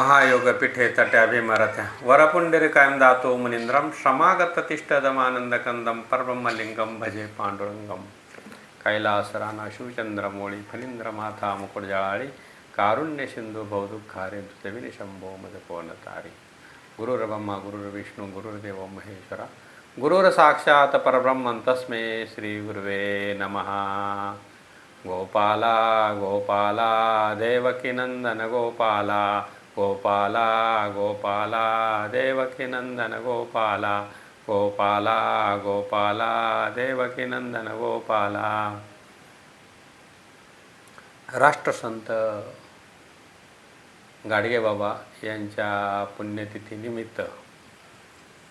महायोगपीठे तट्याभिमरथ वरपुंडरीकायं दातो मुनीन्द्रं श्रमागततिष्ठदमानन्दकन्दं परब्रह्मलिङ्गं भजे पाण्डुरङ्गं कैलासराना शिवचंद्रमौळी फणींद्रमाथा मुकुटजळाळी कारुण्यसिंधू भवदुःखारे शंभो मदकोनतारी गुरुर्ब्रह्मा गुरुर्विष्णू गुरुर्देवो महेश्वरा गुरुर्साक्षात् परब्रह्म तस्मै श्रीगुरुवे नमः। गोपाला गोपाला देवकीनंदन गोपाला गोपाला गोपाला देवकीनंदन गोपाला गोपाला गोपाला देवकीनंदन गोपाला। राष्ट्रसंत गाडगेबाबा यांच्या पुण्यतिथीनिमित्त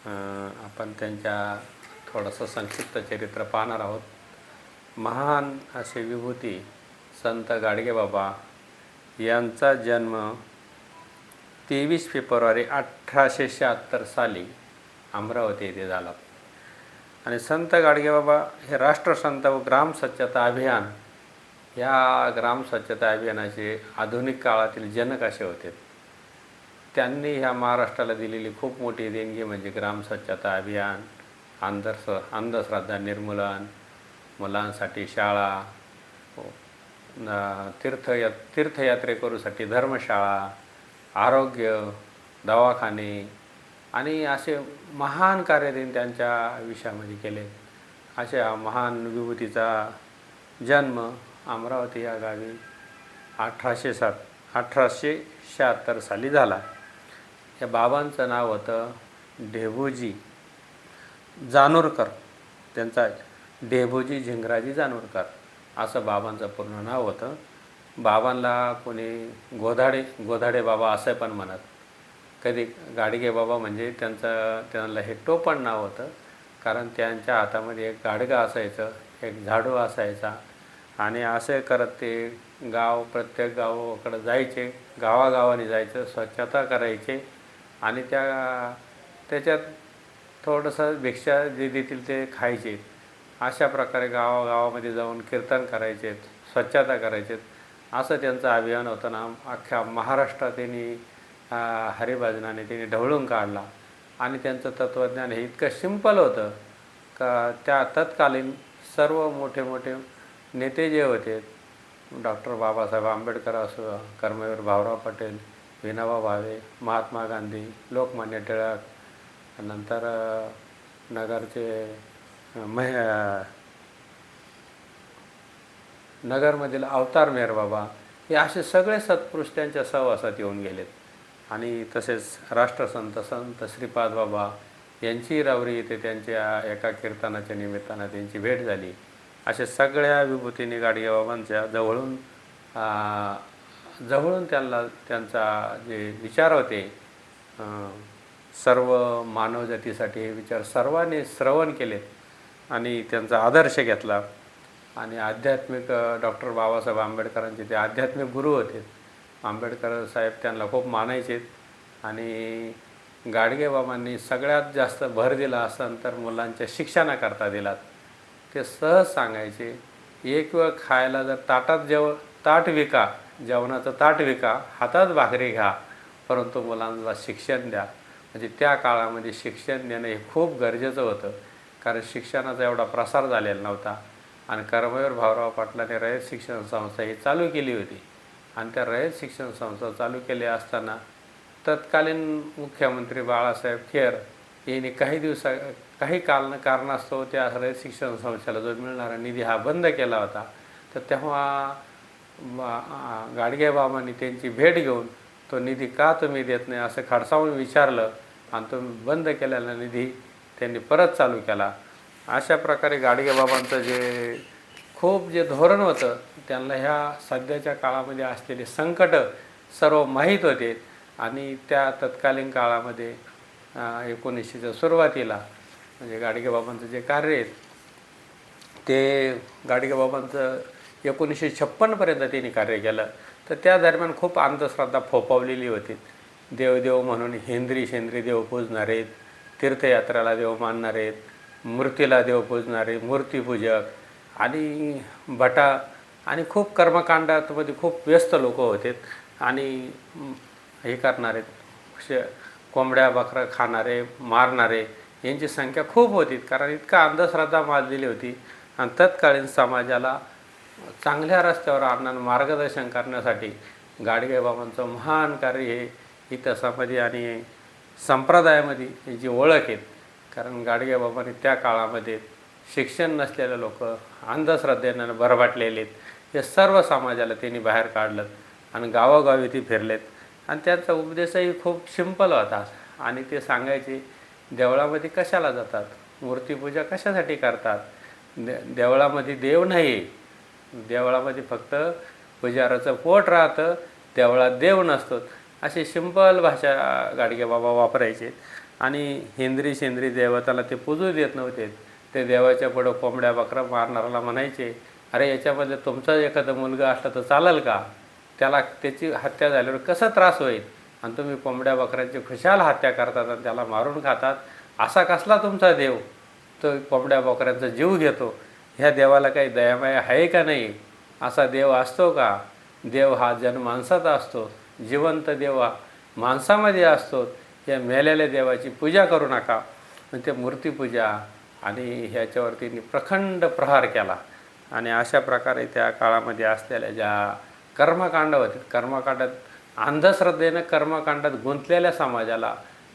आपण त्यांच्या थोडंसं संक्षिप्त चरित्र पाहणार आहोत। महान असे विभूती संत गाडगेबाबा यांचा जन्म 23 फेब्रुवारी 1876 साली अमरावती येथे झाला आणि संत गाडगेबाबा हे राष्ट्रसंत व ग्राम स्वच्छता अभियान या ग्राम स्वच्छता अभियानाचे आधुनिक काळातील जनक असे होते। त्यांनी ह्या महाराष्ट्राला दिलेली खूप मोठी देणगी म्हणजे ग्राम स्वच्छता अभियान, अंधश्रद्धा निर्मूलन, मुलांसाठी शाळा, तीर्थयात्रेकरूसाठी धर्मशाळा, आरोग्य दवाखाने आणि असे महान कार्य त्यांनी त्यांच्या आयुष्यामध्ये केले। अशा महान विभूतीचा जन्म अमरावती या गावी 1876 साली झाला। या बाबांचं नाव होतं ढेबूजी जानोरकर, त्यांचा ढेबूजी झिंगराजी जानोरकर असं बाबांचं पूर्ण नाव होतं। बाबांना कोणी गोधाडे बाबा असं पण म्हणत, कधी गाडगे बाबा म्हणजे त्यांना हे टोपण नाव होतं, कारण त्यांच्या हातामध्ये एक गाडगा असायचं, एक झाडू असायचा आणि असे करत ते प्रत्येक गावाकडे जायचे, गावागावाने जायचं, स्वच्छता करायचे आणि त्याच्यात थोडंसं भिक्षा जे देतील ते खायचे। अशा प्रकारे गावागावामध्ये जाऊन कीर्तन करायचे, स्वच्छता करायचे, असं त्यांचं अभियान होतं ना। अख्ख्या महाराष्ट्रात त्यांनी हरिभजनाने त्यांनी ढवळून काढला आणि त्यांचं तत्त्वज्ञान हे इतकं सिंपल होतं का त्या तत्कालीन सर्व मोठे मोठे नेते जे होते, डॉक्टर बाबासाहेब आंबेडकर असो, कर्मवीर भाऊराव पटेल, विनोबा भावे, महात्मा गांधी, लोकमान्य टिळक, नंतर नगरचे नगरमधील अवतार मेहर बाबा, हे असे सगळे सत्पुरुष त्यांच्या सहवासात येऊन गेलेत। आणि तसेच राष्ट्रसंत संत श्रीपाद बाबा यांची रावरी येथे त्यांच्या एका कीर्तनाच्या निमित्तानं त्यांची भेट झाली। अशा सगळ्या विभूतींनी गाडगेबाबांच्या जवळून त्यांचा जे विचार होते, सर्व मानवजातीसाठी हे विचार सर्वांनी श्रवण केलेत आणि त्यांचा आदर्श घेतला। आणि आध्यात्मिक डॉक्टर बाबासाहेब आंबेडकरांचे ते आध्यात्मिक गुरु होते। आंबेडकर साहेब त्यांना खूप मानायचे आणि गाडगेबाबांनी सगळ्यात जास्त भर दिला असेल तर मुलांच्या शिक्षणाकरता दिलात। ते सहज सांगायचे, एक वेळ खायला जर ताट विका, जेवणाचं ताट विका, हातात भाकरी घ्या, परंतु मुलांना शिक्षण द्या। म्हणजे त्या काळामध्ये शिक्षण देणं हे खूप गरजेचं होतं, कारण शिक्षणाचा एवढा प्रसार झालेला नव्हता। आणि कर्मवीर भाऊराव पाटलांनी रयत शिक्षण संस्था ही चालू केली होती आणि त्या रयत शिक्षण संस्था चालू केली असताना तत्कालीन मुख्यमंत्री बाळासाहेब खेर यांनी काही कारणास्तव त्या रयत शिक्षण संस्थेला जो मिळणारा निधी हा बंद केला होता। तर तेव्हा गाडगेबाबांनी त्यांची भेट घेऊन तो निधी का तुम्ही देत नाही असं खडसावून विचारलं आणि तो बंद केलेला निधी त्यांनी परत चालू केला। अशा प्रकारे गाडगेबाबांचं जे धोरण होतं, त्यांना ह्या सध्याच्या काळामध्ये असलेले संकट सर्व माहीत होते आणि त्या तत्कालीन काळामध्ये 1900च्या सुरुवातीला म्हणजे गाडगेबाबांचं जे कार्य आहे ते गाडगेबाबांचं 1956पर्यंत त्यांनी कार्य केलं। तर त्या दरम्यान खूप अंधश्रद्धा फोफावलेली होती। देवदेव म्हणून शेंद्री देव पूजणारे, तीर्थयात्रेला देव मानणारे, मूर्तीला देव पूजणारे, मूर्तीपूजक आणि भटा आणि खूप कर्मकांडामध्ये खूप व्यस्त लोक होते आणि हे करणारे, कोंबड्या बकरं खाणारे, मारणारे यांची संख्या खूप होती, कारण इतका अंधश्रद्धा माजलेली होती. आणि तत्कालीन समाजाला चांगल्या रस्त्यावर आणणं, मार्गदर्शन करण्यासाठी गाडगेबाबांचं महान कार्य हे इतिहासामध्ये आणि संप्रदायामध्ये याची ओळख आहे. कारण गाडगेबाबांनी त्या काळामध्ये शिक्षण नसलेले लोक, अंधश्रद्धेनं भरभटलेले हे सर्व समाजाला त्यांनी बाहेर काढलं आणि गावोगावी ती फिरलेत. आणि त्यांचा उपदेशही खूप सिंपल होता. आणि ते सांगायचे, देवळामध्ये कशाला जातात, मूर्तीपूजा कशासाठी करतात, देवळामध्ये देव नाही, देवळामध्ये फक्त पुजाराचं पोट राहतं, देवळात देव नसतो. अशी सिंपल भाषा गाडगेबाबा वापरायचे. आणि हेंद्री शेंद्री देवताला ते पूजू देत नव्हते. ते देवाच्या पुढं कोंबड्या बकरा मारणाऱ्याला म्हणायचे, अरे याच्यामध्ये तुमचा एखादा मुलगा असला तर चालेल का, त्याला त्याची हत्या झाल्यावर कसा त्रास होईल, आणि तुम्ही कोंबड्या बकऱ्यांची खुशाल हत्या करतात आणि त्याला मारून खातात, असा कसला तुमचा देव, तो कोंबड्या बकऱ्यांचा जीव घेतो, ह्या देवाला काही दयामाया आहे का नाही, असा देव असतो का, देव हा माणसात असतो, जिवंत देव हा माणसामध्ये असतो, या मेलेल्या देवाची पूजा करू नका. मग ते मूर्तीपूजा आणि ह्याच्यावरती प्रखंड प्रहार केला. आणि अशा प्रकारे त्या काळामध्ये असलेल्या ज्या कर्मकांड होते, कर्मकांडात अंधश्रद्धेनं कर्मकांडात गुंतलेल्या समाजाला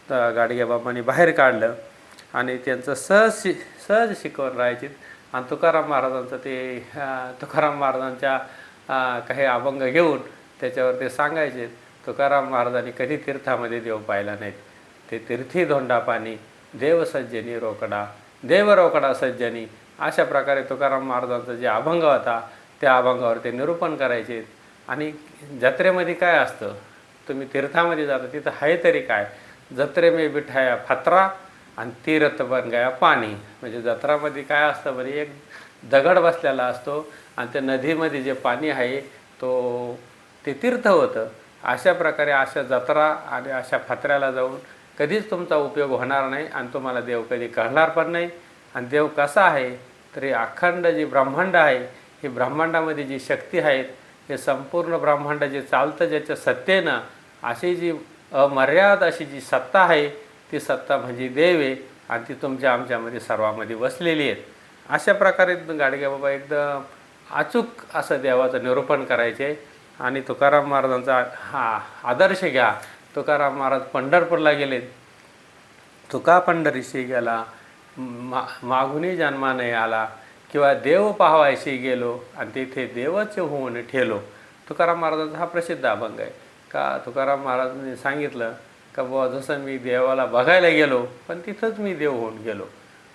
गाडगेबाबांनी बाहेर काढलं. आणि त्यांचं सहज शिकवण राहायची. आणि तुकाराम महाराजांचं ते तुकाराम महाराजांच्या काही अभंग घेऊन त्याच्यावर ते सांगायचे, तुकाराम महाराजांनी कधी तीर्थामध्ये देव पाहिला नाहीत, ते तीर्थी धोंडा पाणी, देव सज्जनी रोकडा, देव रोकडा सज्जनी. अशा प्रकारे तुकाराम महाराजांचा जे अभंग होता त्या अभंगावर ते निरूपण करायचे. आणि जत्रेमध्ये काय असतं, तुम्ही तीर्थामध्ये जाता तिथं आहे तरी काय, जत्रे में बिठाया फत्रा आणि तीर्थ बन गया पाणी. म्हणजे जत्रामध्ये काय असतं बरे, एक दगड बसलेला असतो आणि त्या नदीमध्ये जे पाणी आहे ते तीर्थ होतं. अशा प्रकारे अशा जत्रा आणि अशा फत्र्याला जाऊन कधीच तुमचा उपयोग होणार नाही आणि तुम्हाला देव कधी कळणार पण नाही. आणि देव कसा आहे, तर हे अखंड जी ब्रह्मांड आहे, ही ब्रह्मांडामध्ये जी शक्ती आहेत, हे संपूर्ण ब्रह्मांड जे चालतं ज्याच्या सत्तेनं, अशी जी अमर्याद अशी जी सत्ता आहे, ती सत्ता म्हणजे देव आहे आणि ती तुमच्या आमच्यामध्ये सर्वामध्ये वसलेली आहेत. अशा प्रकारे गाडगेबाबा एकदम अचूक असं देवाचं निरूपण करायचे. आणि तुकाराम महाराजांचा हा आदर्श घ्या. तुकाराम महाराज पंढरपूरला गेले, तुका पंढरीशी गेला, मागुनी जन्मा नाही आला, किंवा देव पाहावायशी गेलो आणि तिथे देवच होऊन ठेलो. तुकाराम महाराजांचा हा प्रसिद्ध अभंग आहे. का तुकाराम महाराजांनी सांगितलं का बुवा, जसं मी देवाला बघायला गेलो पण तिथंच मी देव होऊन गेलो.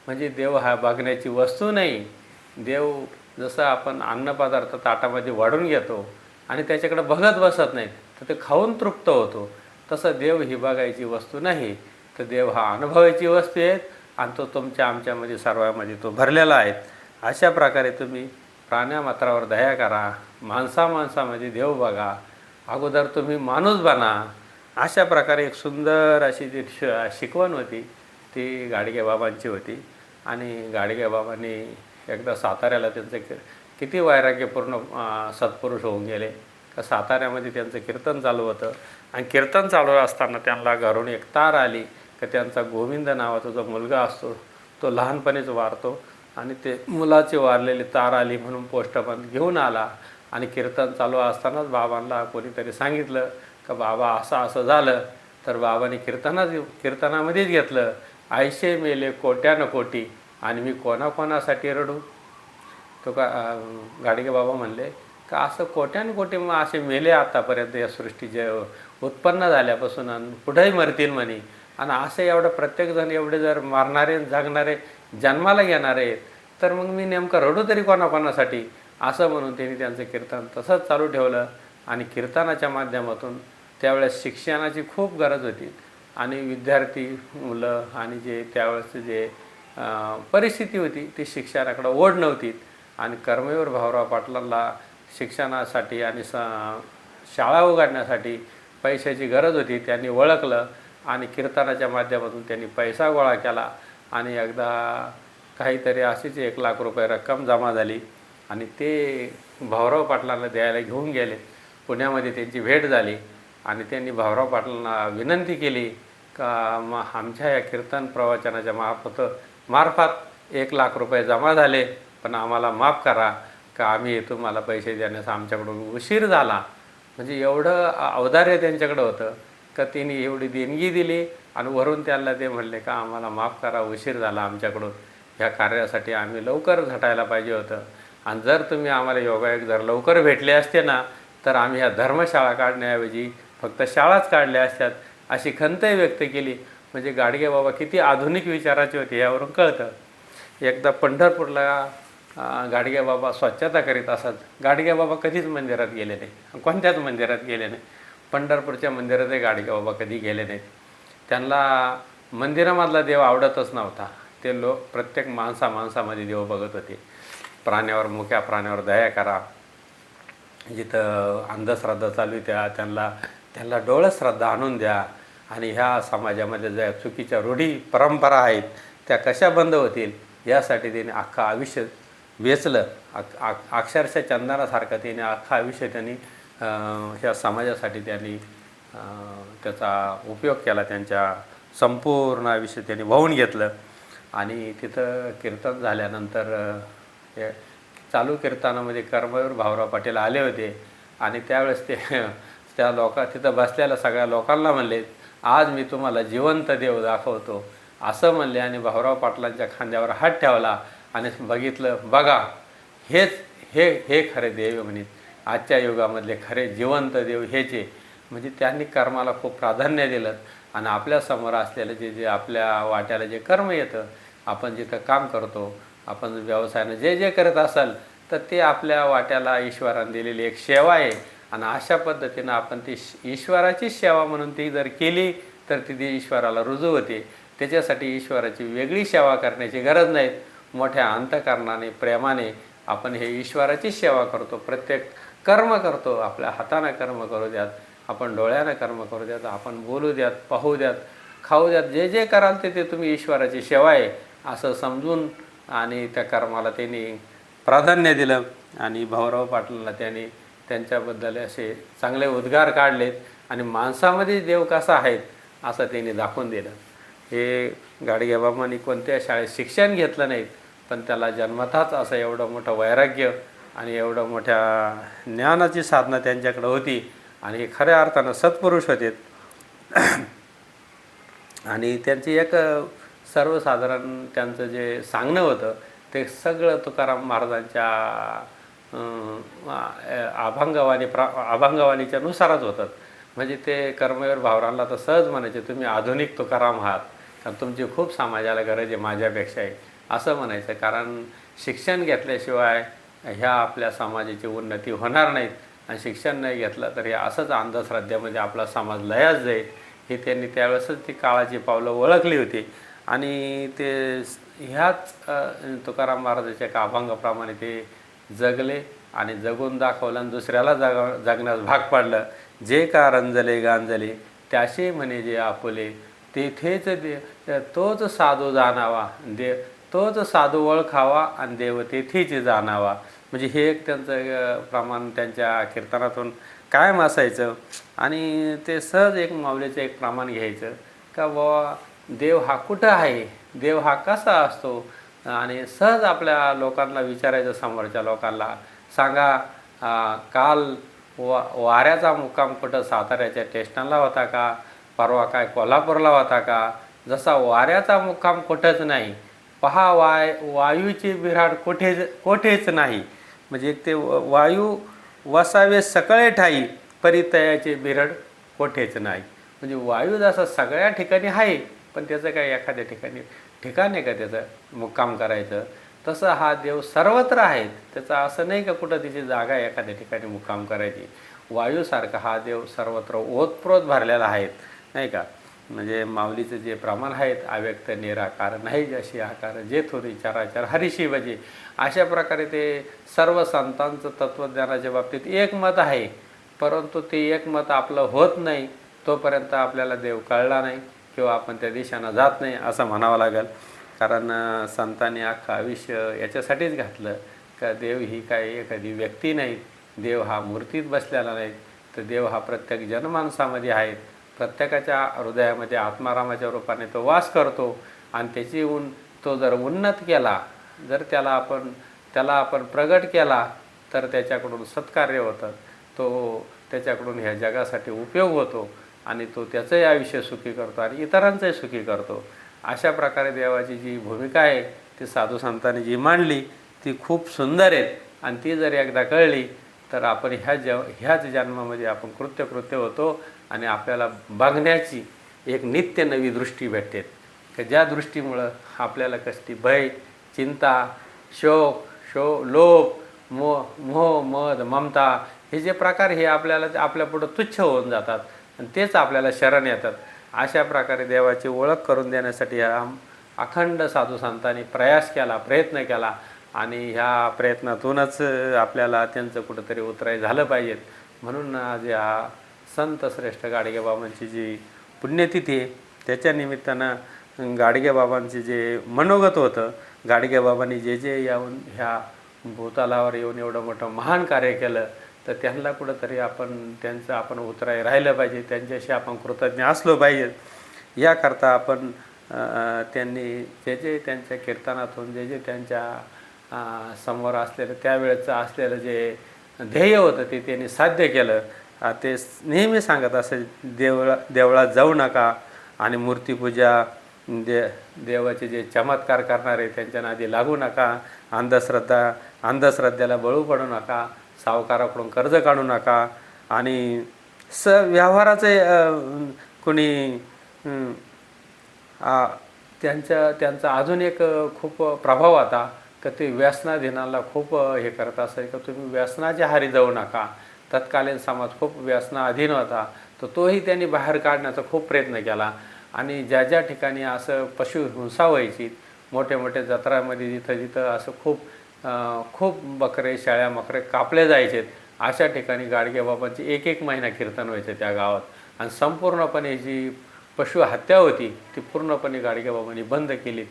म्हणजे देव हा बघण्याची वस्तू नाही. देव जसं आपण अन्नपदार्थ ताटामध्ये वाढून घेतो आणि त्याच्याकडे बघत बसत नाही तर ते खाऊन तृप्त होतो, तसं देव ही बघायची वस्तू नाही, तर देव हा अनुभवायची वस्तू आहे आणि तो तुमच्या आमच्यामध्ये सर्वांमध्ये तो भरलेला आहे. अशा प्रकारे तुम्ही प्राण्यामात्रावर दया करा, माणसामध्ये देव बघा, अगोदर तुम्ही माणूस बना. अशा प्रकारे एक सुंदर अशी जी शिकवण होती ती गाडगेबाबांची होती. आणि गाडगेबाबांनी एकदा साताऱ्याला, त्यांचं किती वैराग्यपूर्ण सत्पुरुष होऊन गेले का, साताऱ्यामध्ये त्यांचं कीर्तन चालू होतं आणि कीर्तन चालू असताना त्यांना घरून एक तार आली का, त्यांचा गोविंद नावाचा जो मुलगा असतो तो लहानपणीच वारतो आणि ते मुलाची वारलेली तार आली म्हणून पोस्टमन घेऊन आला. आणि कीर्तन चालू असतानाच बाबांना कोणीतरी सांगितलं का बाबा असं झालं. तर बाबांनी कीर्तनामध्येच घेतलं, आयशे मेले कोट्यानं कोटी आणि मी कोणाकोणासाठी रडू. तो गाडगे बाबा म्हणले का असं कोट्यान कोटी मग असे मेले आतापर्यंत या सृष्टीचे उत्पन्न झाल्यापासून आणि पुढेही मरतील म्हणे. आणि असे एवढं प्रत्येकजण एवढे जर मारणारे जगणारे जन्माला घेणारे आहेत तर मग मी नेमकं रडू तरी कोणाकोणासाठी, असं म्हणून त्यांनी त्यांचं कीर्तन तसंच चालू ठेवलं. आणि कीर्तनाच्या माध्यमातून त्यावेळेस शिक्षणाची खूप गरज होती आणि विद्यार्थी मुलं आणि जे त्यावेळेस जे परिस्थिती होती ती शिक्षणाकडे ओढ नव्हती. आणि कर्मवीर भाऊराव पाटलांना शिक्षणासाठी आणि शाळा उघडण्यासाठी पैशाची गरज होती. त्यांनी ओळखलं आणि कीर्तनाच्या माध्यमातून त्यांनी पैसा गोळा केला. आणि एकदा काहीतरी अशीच 1 लाख रुपये रक्कम जमा झाली आणि ते भाऊराव पाटलांना द्यायला घेऊन गेले. पुण्यामध्ये त्यांची भेट झाली आणि त्यांनी भाऊराव पाटलांना विनंती केली का मग आमच्या या कीर्तन प्रवचनाच्या मार्फत 1,00,000 रुपये जमा झाले, पण आम्हाला माफ करा का आम्ही तुम्हाला पैसे देण्यास आमच्याकडून उशीर झाला. म्हणजे एवढं औदार्य त्यांच्याकडं होतं का त्यांनी एवढी देणगी दिली आणि वरून त्यांना ते म्हणले का आम्हाला माफ करा, उशीर झाला आमच्याकडून, ह्या कार्यासाठी आम्ही लवकर झटायला पाहिजे होतं. आणि जर तुम्ही आम्हाला योगायोग जर लवकर भेटले असते ना, तर आम्ही ह्या धर्मशाळा काढण्याऐवजी फक्त शाळाच काढल्या असत्यात, अशी खंतही व्यक्त केली. म्हणजे गाडगे बाबा किती आधुनिक विचाराचे होते यावरून कळतं. एकदा पंढरपूरला गाडगे बाबा स्वच्छता करीत असत. गाडगे बाबा कधीच मंदिरात गेले नाही, कोणत्याच मंदिरात गेले नाही. पंढरपूरच्या मंदिरातही गाडगे बाबा कधी गेले नाहीत. त्यांना मंदिरामधला देव आवडतच नव्हता. ते लोक प्रत्येक माणसामध्ये देव बघत होते. प्राण्यावर, मुक्या प्राण्यावर दया करा, जिथं अंधश्रद्धा चालू आहे त्यांना डोळस श्रद्धा आणून द्या, आणि ह्या समाजामध्ये ज्या चुकीच्या रूढी परंपरा आहेत त्या कशा बंद होतील यासाठी त्याने अख्खं आयुष्य वेचलं. अक्षरशः चंदनासारखं त्याने अख्खं आयुष्य त्यांनी ह्या समाजासाठी त्यांनी त्याचा उपयोग केला. त्यांच्या संपूर्ण आयुष्य त्यांनी वाहून घेतलं. आणि तिथं कीर्तन झाल्यानंतर चालू कीर्तनामध्ये कर्मवीर भाऊराव पाटील आले होते आणि त्यावेळेस ते त्या तिथं बसलेल्या सगळ्या लोकांना म्हणले, आज मी तुम्हाला जिवंत देव दाखवतो असं म्हणले. आणि भाऊराव पाटलांच्या खांद्यावर हात ठेवला आणि बघितलं, बघा हे खरे देव म्हणित, आजच्या युगामधले खरे जिवंत देव हेच आहे. म्हणजे त्यांनी कर्माला खूप प्राधान्य दिलं आणि आपल्यासमोर असलेलं जे आपल्या वाट्याला जे कर्म येतं, आपण जिथं काम करतो, आपण व्यवसायानं जे करत असाल तर ते आपल्या वाट्याला ईश्वराने दिलेली एक सेवा आहे. आणि अशा पद्धतीनं आपण ती ईश्वराची सेवा म्हणून ती जर केली तर ती ईश्वराला रुजू होते. त्याच्यासाठी ईश्वराची वेगळी सेवा करण्याची गरज नाही. मोठ्या अंतःकरणाने, प्रेमाने आपण हे ईश्वराची सेवा करतो. प्रत्येक कर्म करतो, आपल्या हातानं कर्म करू द्यात, आपण डोळ्यानं कर्म करू द्यात, आपण बोलू द्यात, पाहू द्यात, खाऊ द्यात, जे कराल ते तुम्ही ईश्वराची सेवा आहे असं समजून आणि त्या कर्माला त्यांनी प्राधान्य दिलं. आणि भाऊराव पाटलांना त्यांनी त्यांच्याबद्दल असे चांगले उद्गार काढलेत आणि माणसामध्ये देव कसा आहे असं त्यांनी दाखवून दिलं. हे गाडगे बाबांनी कोणत्या शाळेत शिक्षण घेतलं नाही, पण त्याला जन्मताच असं एवढं मोठं वैराग्य आणि एवढं मोठ्या ज्ञानाची साधना त्यांच्याकडे होती. आणि खऱ्या अर्थानं सत्पुरुष होते. आणि त्यांची एक सर्वसाधारण त्यांचं जे सांगणं होतं ते सगळं तुकाराम महाराजांच्या अभंगवाणीच्या नुसारच होतात. म्हणजे ते कर्मवीर भाऊरावांना तर सहज म्हणायचे, तुम्ही आधुनिक तुकाराम आहात, कारण तुमची खूप समाजाला गरज आहे माझ्यापेक्षा आहे असं म्हणायचं. कारण शिक्षण घेतल्याशिवाय ह्या आपल्या समाजाची उन्नती होणार नाहीत. आणि शिक्षण नाही घेतलं तर हे असंच अंधश्रद्धेमध्ये आपला समाज लयाच जाईल. हे त्यांनी त्यावेळेसच ती काळाची पावलं ओळखली होती. आणि ते ह्याच तुकाराम महाराजाच्या एका अभंगाप्रमाणे ते जगले आणि जगून दाखवलं आणि दुसऱ्याला जगण्यास भाग पाडलं. जे का रंजले गांजले त्याशी म्हणे जे आपुले, तेथेच तोच साधू जाणावा, तोच साधू ओळखावा आणि देव तेथेच जाणावा. म्हणजे हे एक त्यांचं प्रमाण त्यांच्या कीर्तनातून कायम असायचं. आणि ते सहज एक माऊलीचं एक प्रमाण घ्यायचं का बाबा देव हा कुठं आहे, देव हा कसा असतो. आणि सहज आपल्या लोकांना विचारायचं, समोरच्या लोकांना सांगा, काल वाऱ्याचा मुक्काम कुठं साताऱ्याच्या स्टेशनला होता का, परवा काय कोल्हापूरला होता का. जसा वाऱ्याचा मुक्काम कुठंच नाही, पहा वायूची बिऱ्हाड कोठेच नाही. म्हणजे ते वायू वसावे सगळे ठाई, परितयाचे बिरड कोठेच नाही. म्हणजे वायू जसा सगळ्या ठिकाणी आहे, पण त्याचं काय एखाद्या ठिकाण आहे का त्याचं मुक्काम करायचं, तसं हा देव सर्वत्र आहे. त्याचं असं नाही का कुठं तिची जागा आहे एखाद्या ठिकाणी मुक्काम करायची. वायूसारखा हा देव सर्वत्र ओतप्रोत भरलेला आहे, नाही का. म्हणजे माऊलीचं जे प्रमाण आहेत, अव्यक्त निराकार नाही जशी आकार, जे थोरी चराचर हरिशी भजे, अशा प्रकारे ते सर्व संतांचं तत्त्वज्ञानाच्या बाबतीत एक मत आहे. परंतु ते एक मत आपलं होत नाही तोपर्यंत आपल्याला देव कळला नाही किंवा आपण त्या दिशेनं जात नाही असं म्हणावं लागेल. कारण संतांनी अख्खं आयुष्य याच्यासाठीच घातलं का देव ही काय एखादी व्यक्ती नाही, देव हा मूर्तीत बसलेला नाही, तर तर देव हा प्रत्येक जनमानसामध्ये आहे. प्रत्येकाच्या हृदयामध्ये आत्मारामाच्या रूपाने तो वास करतो आणि त्याची तो जर उन्नत केला, जर त्याला आपण प्रगट केला तर त्याच्याकडून सत्कार्य होतं, तो त्याच्याकडून ह्या जगासाठी उपयोग होतो आणि तो त्याचंही आयुष्य सुखी करतो आणि इतरांचंही सुखी करतो. अशा प्रकारे देवाची जी भूमिका आहे ती साधू संतांनी जी मांडली ती खूप सुंदर आहे आणि ती जर एकदा कळली तर आपण ह्याच जन्मामध्ये आपण कृत्य होतो आणि आपल्याला बघण्याची एक नित्य नवी दृष्टी भेटते की ज्या दृष्टीमुळं आपल्याला कसली भय, चिंता, लोभ, मोह, मद, ममता हे जे प्रकार हे आपल्यापुढं तुच्छ होऊन जातात आणि तेच आपल्याला शरण येतात. अशा प्रकारे देवाची ओळख करून देण्यासाठी अखंड साधू संतांनी प्रयत्न केला आणि ह्या प्रयत्नातूनच आपल्याला त्यांचं कुठंतरी उतराय झालं पाहिजेत. म्हणून आज या संत श्रेष्ठ गाडगेबाबांची जी पुण्यतिथी आहे त्याच्या निमित्तानं गाडगेबाबांचे जे मनोगत होतं, गाडगेबाबांनी जे येऊन ह्या भूतलावर येऊन एवढं मोठं महान कार्य केलं तर त्यांना कुठंतरी आपण उतराय राहिलं पाहिजे, त्यांच्याशी आपण कृतज्ञ असलो पाहिजे. याकरता आपण त्यांनी जे त्यांच्या कीर्तनातून जे त्यांच्या समोर असलेलं त्यावेळेचं असलेलं जे ध्येय होतं ते त्यांनी साध्य केलं. ते नेहमी सांगत असेल, देवळात जाऊ नका आणि मूर्तीपूजा, देवाचे जे चमत्कार करणारे त्यांच्या नादी लागू नका, अंधश्रद्धेला बळू पडू नका, सावकाराकडून कर्ज काढू नका आणि व्यवहाराचे कोणी त्यांचा अजून एक खूप प्रभाव होता की ते व्यसनाधीनाला खूप हे करत असे की तुम्ही व्यसनाच्या हारी जाऊ नका. तत्कालीन समाज खूप व्यसनाधीन होता, तर तोही त्यांनी बाहेर काढण्याचा खूप प्रयत्न केला आणि ज्या ठिकाणी असं पशुहिंसा व्हायची, मोठे जत्रामध्ये जिथं असं खूप बकरे, शेळ्या, मकरे कापले जायचे, अशा ठिकाणी गाडगेबाबांची एक महिना कीर्तन व्हायचं त्या गावात आणि संपूर्णपणे जी पशु हत्या होती ती पूर्णपणे गाडगेबाबांनी बंद केली.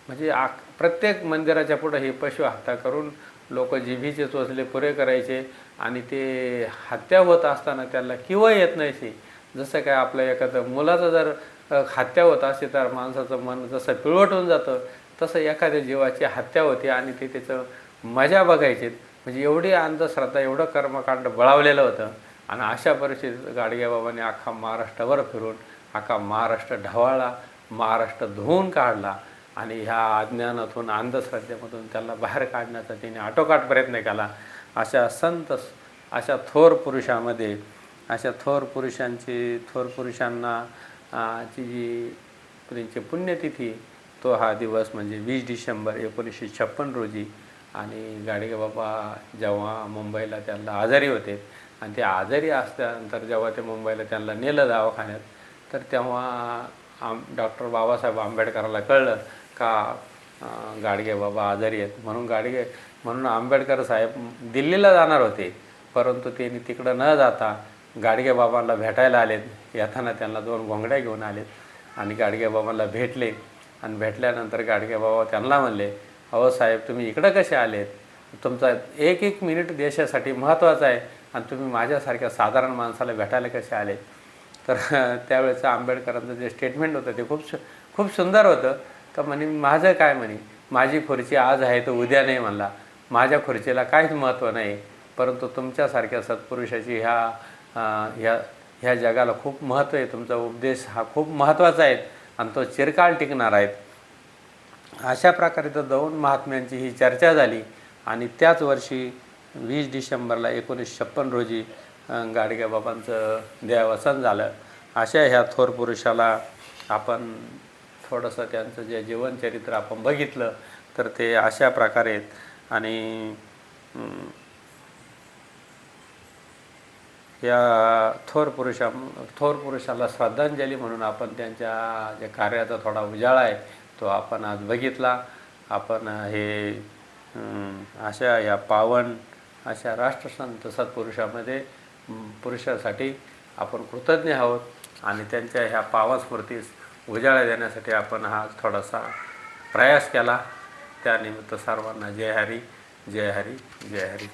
म्हणजे प्रत्येक मंदिराच्या पुढं ही पशु हत्या करून लोक जिभीचे चोचले पुरे करायचे आणि ते हत्या होत असताना त्याला किंवा येत नाही. जसं काय आपल्या एखादं मुलाचं जर हत्या होत असे तर माणसाचं मन जसं पिळवटून जातं तसं एखाद्या जीवाची हत्या होती आणि ते त्याचं मजा बघायचे. म्हणजे एवढी अंधश्रद्धा, एवढं कर्मकांड बळावलेलं होतं आणि अशा परिस्थितीत गाडगेबाबांनी अख्खा महाराष्ट्रावर फिरून अख्खा महाराष्ट्र ढवळला, महाराष्ट्र धुवून काढला आणि ह्या अज्ञानातून, अंधश्रद्धेमधून त्याला बाहेर काढण्याचा त्याने आटोकाट प्रयत्न केला. अशा थोर पुरुषामध्ये, अशा थोर पुरुषांना जी त्यांची पुण्यतिथी तो हा दिवस म्हणजे 20 डिसेंबर 1956 रोजी. आणि गाडगेबाबा जेव्हा मुंबईला त्यांना आजारी होते आणि ते आजारी असल्यानंतर जेव्हा ते मुंबईला त्यांना नेलं दवाखान्यात तर तेव्हा डॉक्टर बाबासाहेब आंबेडकरांना कळलं का गाडगेबाबा आजारी आहेत. म्हणून आंबेडकर साहेब दिल्लीला जाणार होते, परंतु त्यांनी तिकडं न जाता गाडगेबाबांना भेटायला आलेत. येताना त्यांना 2 घोंगड्या घेऊन आलेत आणि गाडगेबाबांना भेटले आणि भेटल्यानंतर गाडगेबाबा त्यांना म्हणले, अहो साहेब, तुम्ही इकडं कसे आलेत? तुमचा एक मिनिट देशासाठी महत्त्वाचा आहे आणि तुम्ही माझ्यासारख्या साधारण माणसाला भेटायला कसे आले? तर त्यावेळेचं आंबेडकरांचं जे स्टेटमेंट होतं ते खूप सुंदर होतं. तर माझं काय माझी खुर्ची आज आहे तर उद्या नाही म्हणला. माझ्या खुर्चीला काहीच महत्त्व नाही, परंतु तुमच्यासारख्या सत्पुरुषाची ह्या जगाला खूप महत्त्व आहे. तुमचा उपदेश हा खूप महत्त्वाचा आहे आणि तो चिरकाळ टिकणार आहे. अशा प्रकारे तर 2 महात्म्यांची ही चर्चा झाली आणि त्याच वर्षी 20 डिसेंबरला 1956 रोजी गाडगेबाबांचं देहावसान झालं. अशा ह्या थोर पुरुषाला आपण थोडंसं त्यांचं जे जीवनचरित्र आपण बघितलं तर ते अशा प्रकारे आहेत आणि या थोर पुरुषाला श्रद्धांजली म्हणून आपण त्यांच्या जे कार्याचा थोडा उजाळा आहे तो आपण आज बघितला. आपण हे अशा या पावन अशा राष्ट्रसंत सत्पुरुषामध्ये पुरुषासाठी आपण कृतज्ञ आहोत आणि त्यांच्या ह्या पावन स्मृतीस उजाळा देण्यासाठी आपण हा थोडासा प्रयास केला. त्यानिमित्त सर्वांना जय हरी, जय हरी, जय हरी.